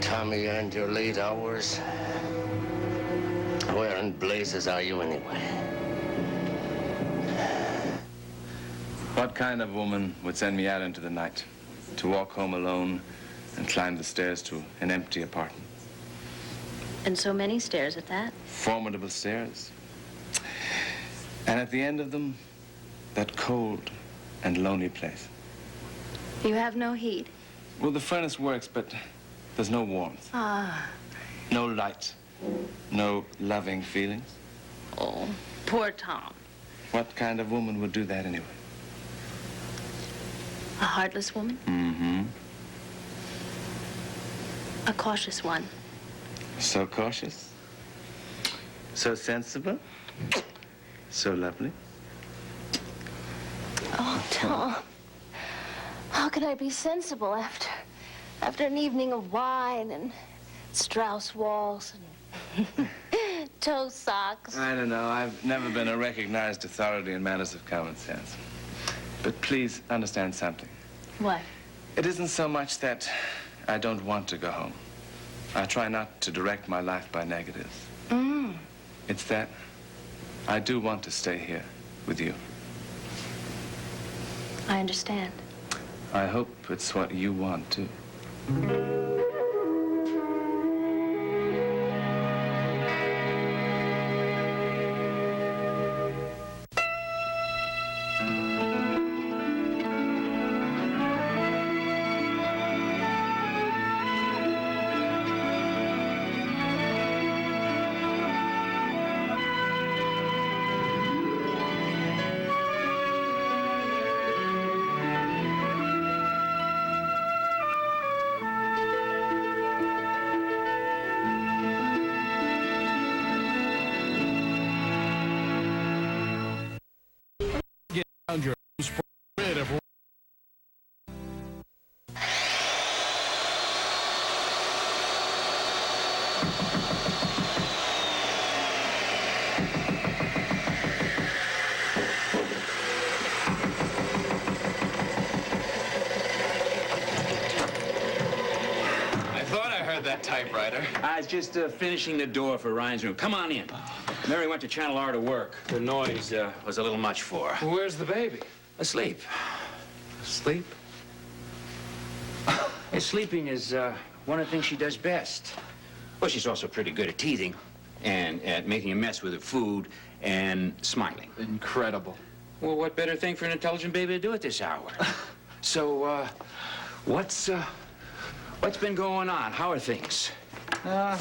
time you earned your late hours? Where in blazes are you anyway? What kind of woman would send me out into the night to walk home alone and climb the stairs to an empty apartment? And so many stairs at that. Formidable stairs. And at the end of them, that cold and lonely place. You have no heat? Well, the furnace works, but there's no warmth. Ah. No light. No loving feelings. Oh, poor Tom. What kind of woman would do that anyway? A heartless woman? Mm-hmm. A cautious one. So cautious. So sensible. So lovely. Oh, Tom. How can I be sensible after an evening of wine and Strauss waltz and toe socks? I don't know. I've never been a recognized authority in matters of common sense. But please understand something. What? It isn't so much that I don't want to go home. I try not to direct my life by negatives. It's that I do want to stay here with you. I understand. I hope it's what you want, too. That typewriter. I was just finishing the door for Ryan's room. Come on in. Mary went to Channel R to work. The noise was a little much for her. Where's the baby? Asleep. Asleep? Sleeping is one of the things she does best. Well, she's also pretty good at teething and at making a mess with her food and smiling. Incredible. Well, what better thing for an intelligent baby to do at this hour? So, what's been going on? How are things? Fair.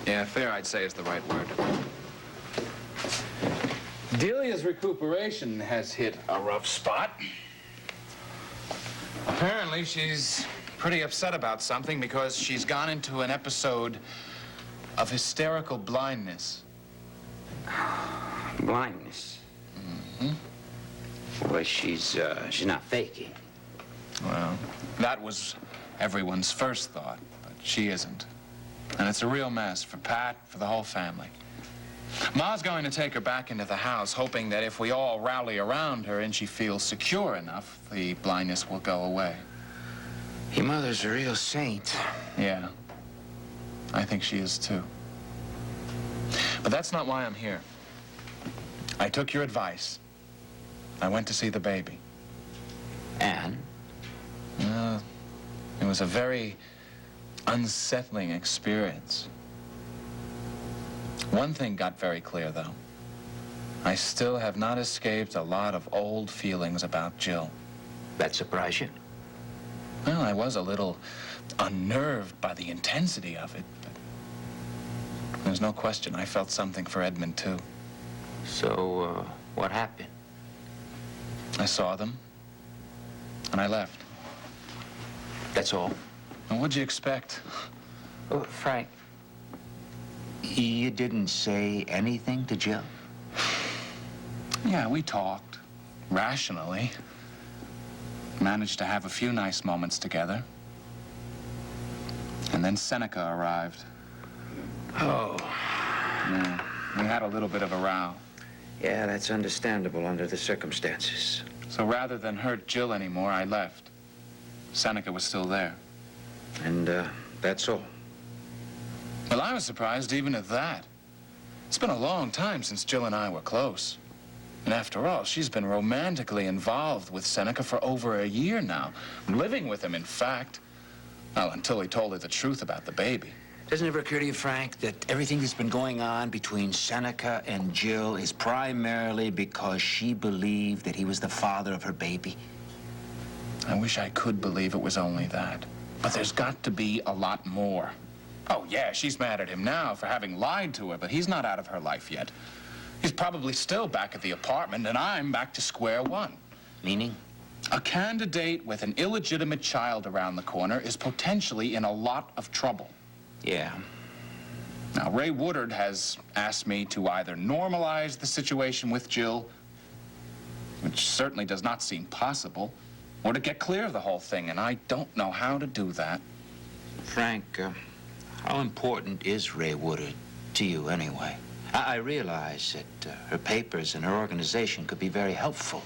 Yeah, fair, I'd say, is the right word. Delia's recuperation has hit a rough spot. Apparently, she's pretty upset about something because she's gone into an episode of hysterical blindness. Blindness? Mm-hmm. Well, she's not faking. Well, that was everyone's first thought, but she isn't. And it's a real mess for Pat, for the whole family. Ma's going to take her back into the house, hoping that if we all rally around her and she feels secure enough, the blindness will go away. Your mother's a real saint. Yeah, I think she is too. But that's not why I'm here. I took your advice. I went to see the baby. And? It was a very unsettling experience. One thing got very clear, though. I still have not escaped a lot of old feelings about Jill. That surprised you? Well, I was a little unnerved by the intensity of it, but there's no question I felt something for Edmund, too. So, what happened? I saw them, and I left. That's all? And what'd you expect? Oh, Frank, you didn't say anything to Jill? Yeah, we talked, rationally. Managed to have a few nice moments together. And then Seneca arrived. Oh. Yeah, we had a little bit of a row. Yeah, that's understandable under the circumstances. So rather than hurt Jill anymore, I left. Seneca was still there. And that's all. Well, I was surprised even at that. It's been a long time since Jill and I were close. And after all, she's been romantically involved with Seneca for over a year now. Living with him, in fact. Well, until he told her the truth about the baby. Doesn't it ever occur to you, Frank, that everything that's been going on between Seneca and Jill is primarily because she believed that he was the father of her baby? I wish I could believe it was only that. But there's got to be a lot more. Oh, yeah, she's mad at him now for having lied to her, but he's not out of her life yet. He's probably still back at the apartment, and I'm back to square one. Meaning? A candidate with an illegitimate child around the corner is potentially in a lot of trouble. Yeah. Now, Ray Woodard has asked me to either normalize the situation with Jill, which certainly does not seem possible, or to get clear of the whole thing, and I don't know how to do that. Frank, how important is Ray Woodard to you anyway? I realize that her papers and her organization could be very helpful.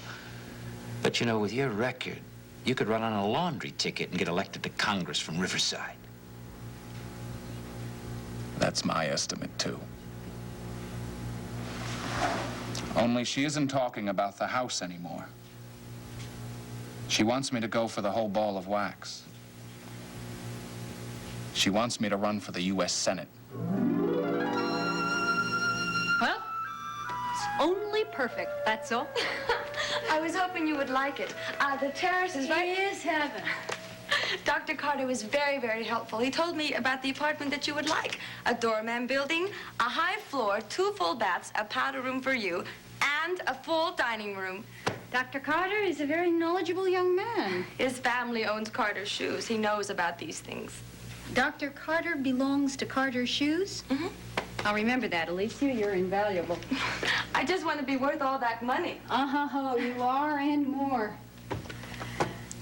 But, you know, with your record, you could run on a laundry ticket and get elected to Congress from Riverside. That's my estimate, too. Only she isn't talking about the house anymore. She wants me to go for the whole ball of wax. She wants me to run for the U.S. Senate. Well, it's only perfect, that's all. I was hoping you would like it. The terrace is right... It is heaven. Dr. Carter was very, very helpful. He told me about the apartment that you would like. A doorman building, a high floor, 2 full baths, a powder room for you, and a full dining room. Dr. Carter is a very knowledgeable young man. His family owns Carter Shoes. He knows about these things. Dr. Carter belongs to Carter Shoes? Mm-hmm. I'll remember that, Alicia. You're invaluable. I just want to be worth all that money. Uh-huh, you are and more.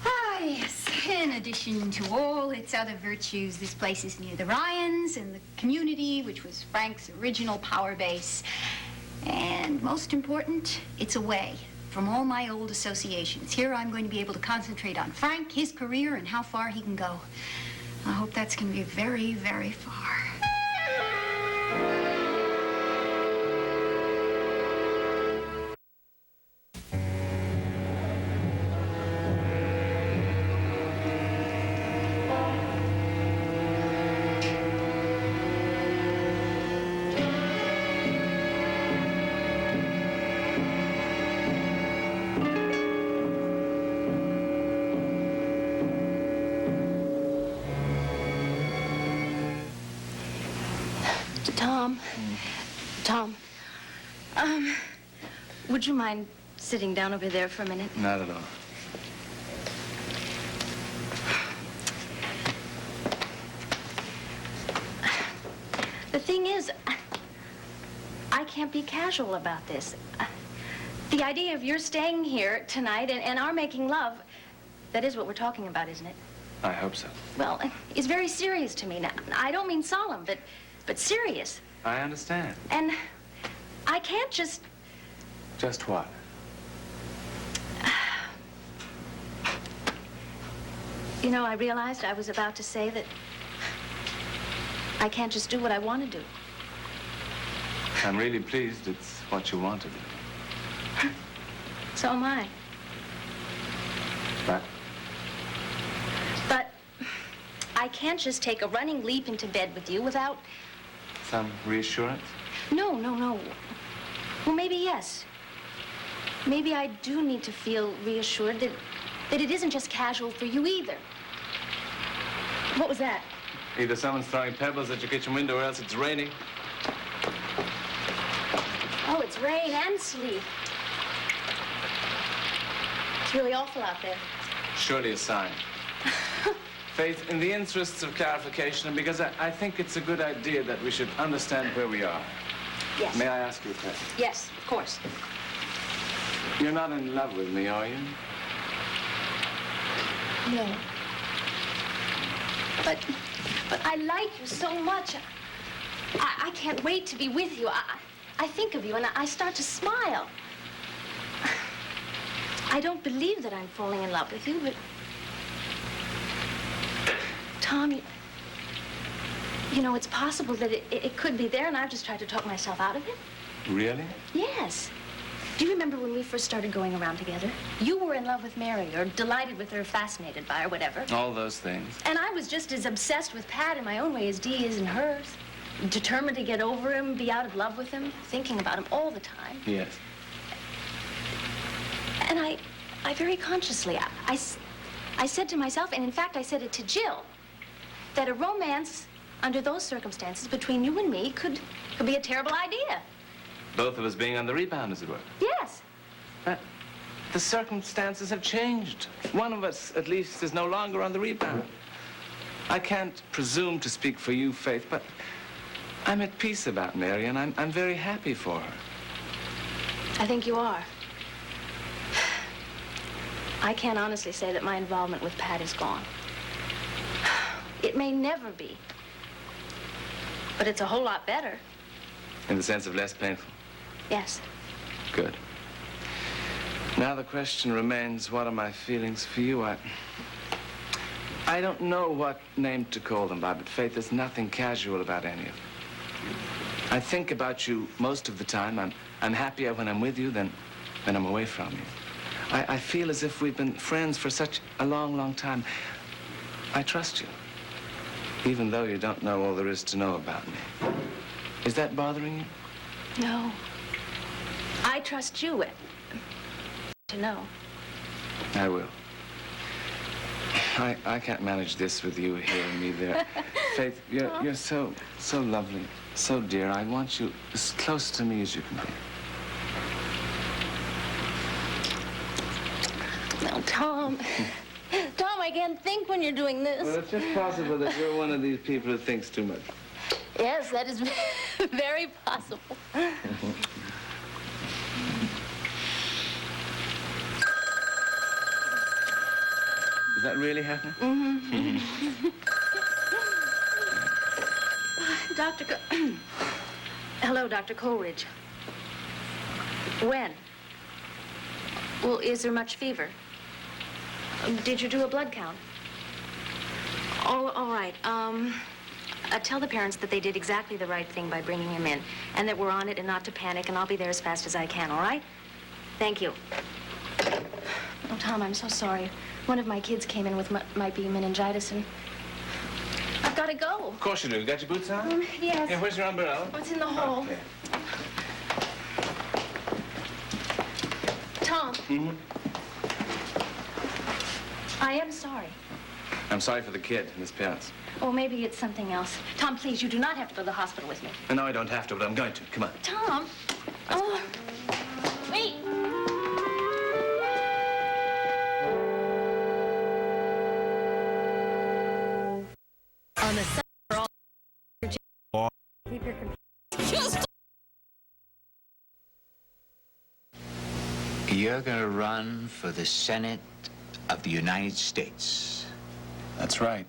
Ah, yes. In addition to all its other virtues, this place is near the Ryans and the community, which was Frank's original power base. And most important, it's away from all my old associations. Here I'm going to be able to concentrate on Frank, his career, and how far he can go. I hope that's going to be very, very far. Tom, would you mind sitting down over there for a minute? Not at all. The thing is, I can't be casual about this. The idea of your staying here tonight and our making love, that is what we're talking about, isn't it? I hope so. Well, it's very serious to me. Now, I don't mean solemn, but serious. I understand. And I can't just... Just what? You know, I realized I was about to say that I can't just do what I want to do. I'm really pleased it's what you want to do. So am I. But I can't just take a running leap into bed with you without... Some reassurance? No. Well, maybe yes. Maybe I do need to feel reassured that it isn't just casual for you either. What was that? Either someone's throwing pebbles at your kitchen window or else it's raining. Oh, it's rain and sleet. It's really awful out there. Surely a sign. Faith, in the interests of clarification, and because I think it's a good idea that we should understand where we are. Yes. May I ask you a question? Yes, of course. You're not in love with me, are you? No. But I like you so much. I can't wait to be with you. I think of you and I start to smile. I don't believe that I'm falling in love with you, Tom, you know, it's possible that it could be there, and I've just tried to talk myself out of it. Really? Yes. Do you remember when we first started going around together? You were in love with Mary, or delighted with her, fascinated by her, whatever. All those things. And I was just as obsessed with Pat in my own way as Dee is in hers. Determined to get over him, be out of love with him, thinking about him all the time. Yes. And I very consciously, I said to myself, and in fact I said it to Jill, that a romance under those circumstances between you and me could be a terrible idea. Both of us being on the rebound, as it were. Yes. But the circumstances have changed. One of us, at least, is no longer on the rebound. I can't presume to speak for you, Faith, but I'm at peace about Mary, and I'm very happy for her. I think you are. I can't honestly say that my involvement with Pat is gone. It may never be. But it's a whole lot better. In the sense of less painful? Yes. Good. Now the question remains, what are my feelings for you? I don't know what name to call them by, but Faith, there's nothing casual about any of them. I think about you most of the time. I'm happier when I'm with you than when I'm away from you. I feel as if we've been friends for such a long, long time. I trust you, even though you don't know all there is to know about me. Is that bothering you? No. I trust you to know. I will. I can't manage this with you here and me there. Faith, you're so lovely, so dear. I want you as close to me as you can be. No, Tom. Tom, I can't think when you're doing this. Well, it's just possible that you're one of these people who thinks too much. Yes, that is very possible. Is that really happening? Mm-hmm. Hello, Dr. Coleridge. When? Well, is there much fever? Did you do a blood count? Oh, all right. Tell the parents that they did exactly the right thing by bringing him in, and that we're on it and not to panic, and I'll be there as fast as I can, all right? Thank you. Oh, Tom, I'm so sorry. One of my kids came in with might be meningitis, and I've got to go. Of course you do. You got your boots on? Yes. Yeah, where's your umbrella? What's in the hole? Okay. Tom. Mm-hmm. I am sorry. I'm sorry for the kid and his parents. Oh, maybe it's something else. Tom, please, you do not have to go to the hospital with me. No, I don't have to, but I'm going to. Come on. Tom. Oh. Wait. On the side for all keep your computer. You're gonna run for the Senate of the United States. That's right.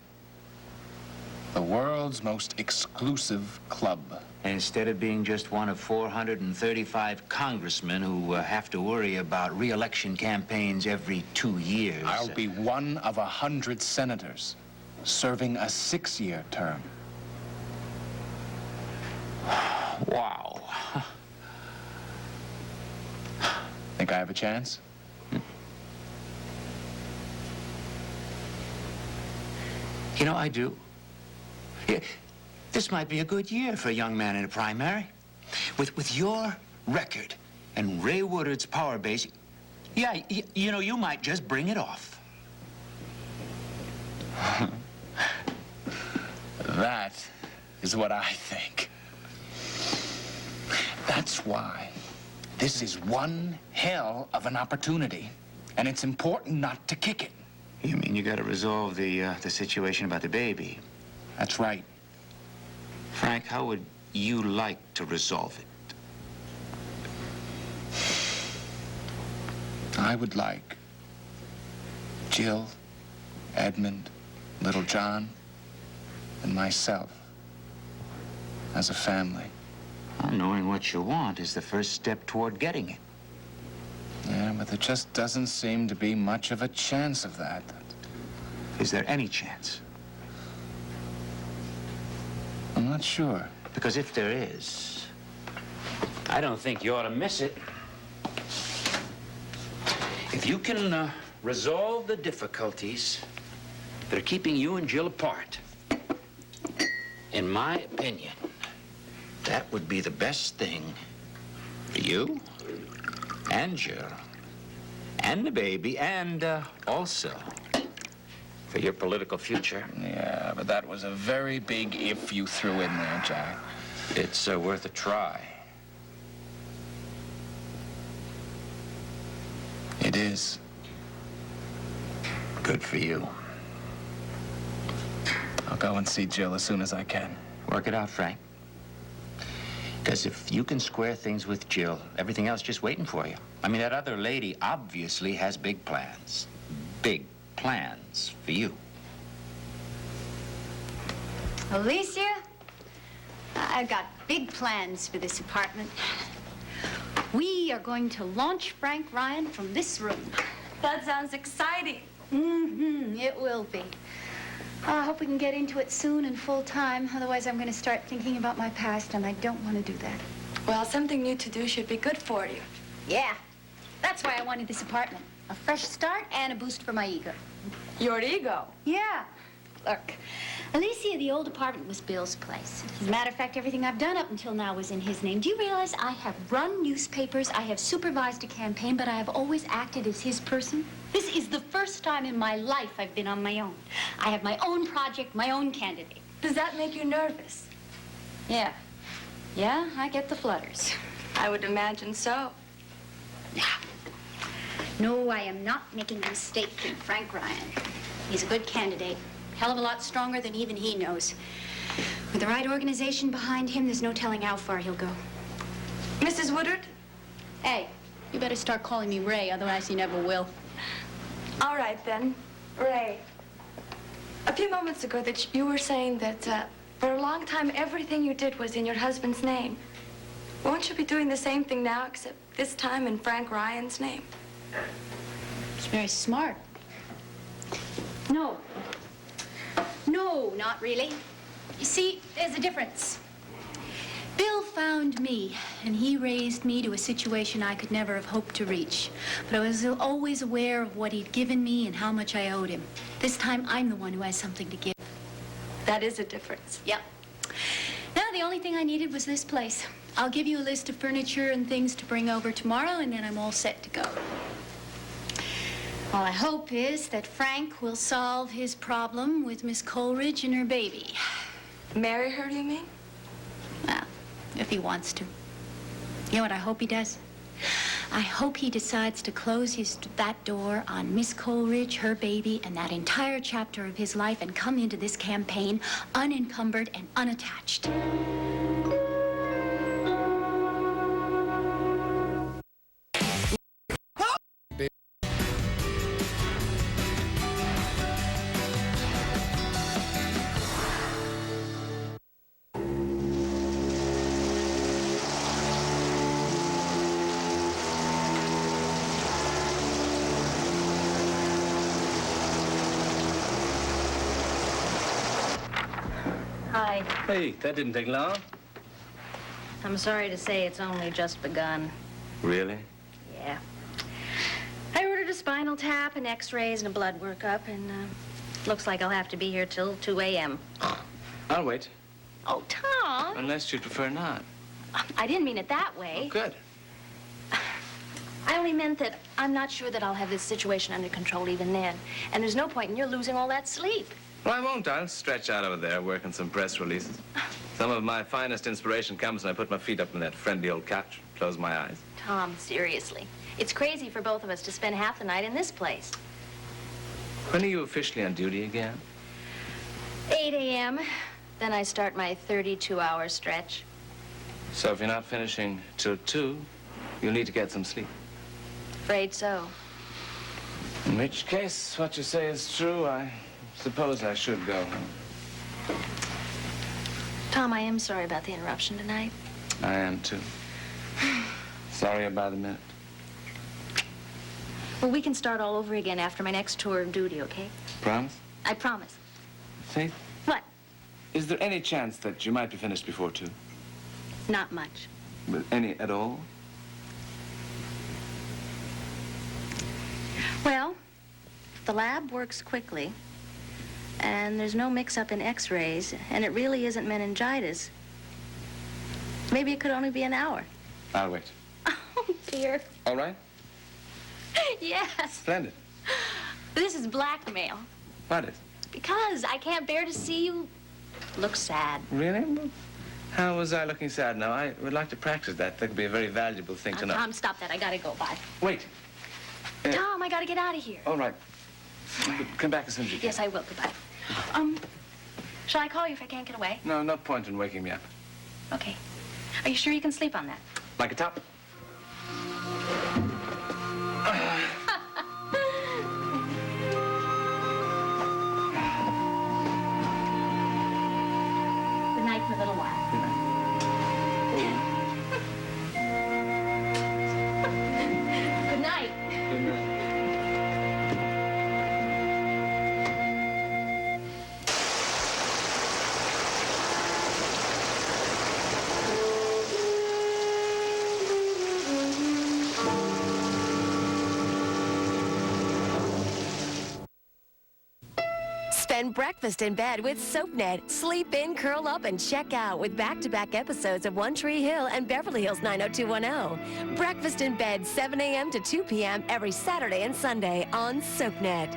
The world's most exclusive club. And instead of being just one of 435 congressmen who have to worry about re-election campaigns every 2 years. I'll be one of 100 senators serving a 6-year term. Wow. Think I have a chance? You know, I do. Yeah, this might be a good year for a young man in a primary. With your record and Ray Woodard's power base, yeah, you know, you might just bring it off. That is what I think. That's why this is one hell of an opportunity, and it's important not to kick it. You mean you gotta resolve the situation about the baby? That's right. Frank, how would you like to resolve it? I would like Jill, Edmund, little John, and myself as a family. Well, knowing what you want is the first step toward getting it. Yeah, but there just doesn't seem to be much of a chance of that. Is there any chance? I'm not sure. Because if there is, I don't think you ought to miss it. If you can resolve the difficulties that are keeping you and Jill apart, in my opinion, that would be the best thing for you and Jill and the baby and also for your political future. Yeah, but that was a very big if you threw in there, Jack. It's worth a try. It is. Good for you. I'll go and see Jill as soon as I can. Work it out, Frank. Because if you can square things with Jill, everything else just waiting for you. I mean, that other lady obviously has big plans. Big plans for you. Alicia, I've got big plans for this apartment. We are going to launch Frank Ryan from this room. That sounds exciting. It will be. I hope we can get into it soon and full time. Otherwise, I'm going to start thinking about my past, and I don't want to do that. Well, something new to do should be good for you. Yeah, that's why I wanted this apartment. A fresh start and a boost for my ego. Your ego. Yeah. Look, Alicia, the old apartment was Bill's place. As a matter of fact, everything I've done up until now was in his name. Do you realize I have run newspapers, I have supervised a campaign, but I have always acted as his person? This is the first time in my life I've been on my own. I have my own project, my own candidate. Does that make you nervous? Yeah. Yeah, I get the flutters. I would imagine so. No, I am not making a mistake in Frank Ryan. He's a good candidate. Hell of a lot stronger than even he knows. With the right organization behind him, there's no telling how far he'll go. Mrs. Woodard? Hey, you better start calling me Ray, otherwise you never will. All right, then. Ray, a few moments ago that you were saying that for a long time everything you did was in your husband's name. Won't you be doing the same thing now, except this time in Frank Ryan's name? It's very smart. No. No, not really. You see, there's a difference. Bill found me, and he raised me to a situation I could never have hoped to reach. But I was always aware of what he'd given me and how much I owed him. This time, I'm the one who has something to give. That is a difference. Yep. Now, the only thing I needed was this place. I'll give you a list of furniture and things to bring over tomorrow, and then I'm all set to go. All I hope is that Frank will solve his problem with Miss Coleridge and her baby. Marry her, you mean? Well, if he wants to. You know what I hope he does? I hope he decides to close that door on Miss Coleridge, her baby, and that entire chapter of his life and come into this campaign unencumbered and unattached. Hi. Hey, that didn't take long. I'm sorry to say it's only just begun. Really? Yeah. I ordered a spinal tap and x-rays and a blood workup, and looks like I'll have to be here till 2 a.m. I'll wait. Oh, Tom! Unless you'd prefer not. I didn't mean it that way. Oh, good. I only meant that I'm not sure that I'll have this situation under control even then. And there's no point in your losing all that sleep. Well, I won't. I'll stretch out over there, work on some press releases. Some of my finest inspiration comes when I put my feet up on that friendly old couch, close my eyes. Tom, seriously. It's crazy for both of us to spend half the night in this place. When are you officially on duty again? 8 a.m. Then I start my 32-hour stretch. So if you're not finishing till 2, you'll need to get some sleep. Afraid so. In which case, what you say is true. I suppose I should go. Tom, I am sorry about the interruption tonight. I am, too. Sorry about the minute. Well, we can start all over again after my next tour of duty, okay? Promise? I promise. Faith, What? Is there any chance that you might be finished before 2? Not much. But any at all? Well, if the lab works quickly, and there's no mix-up in x-rays, and it really isn't meningitis, maybe it could only be an hour. I'll wait. Oh, dear. All right? Yes. Splendid. This is blackmail. What is? Because I can't bear to see you look sad. Really? How was I looking sad now? I would like to practice that. That could be a very valuable thing to know. Tom, stop that. I gotta go. Bye. Wait. Tom, I gotta get out of here. All right. Come back as soon as you can. Yes, I will. Goodbye. Shall I call you if I can't get away? No, no point in waking me up. Okay. Are you sure you can sleep on that? Like a top? Good night for a little while. Good night. Good night. Good night. Spend breakfast in bed with SoapNet. Sleep in, curl up, and check out with back-to-back episodes of One Tree Hill and Beverly Hills 90210. Breakfast in bed, 7 a.m. to 2 p.m. every Saturday and Sunday on SoapNet.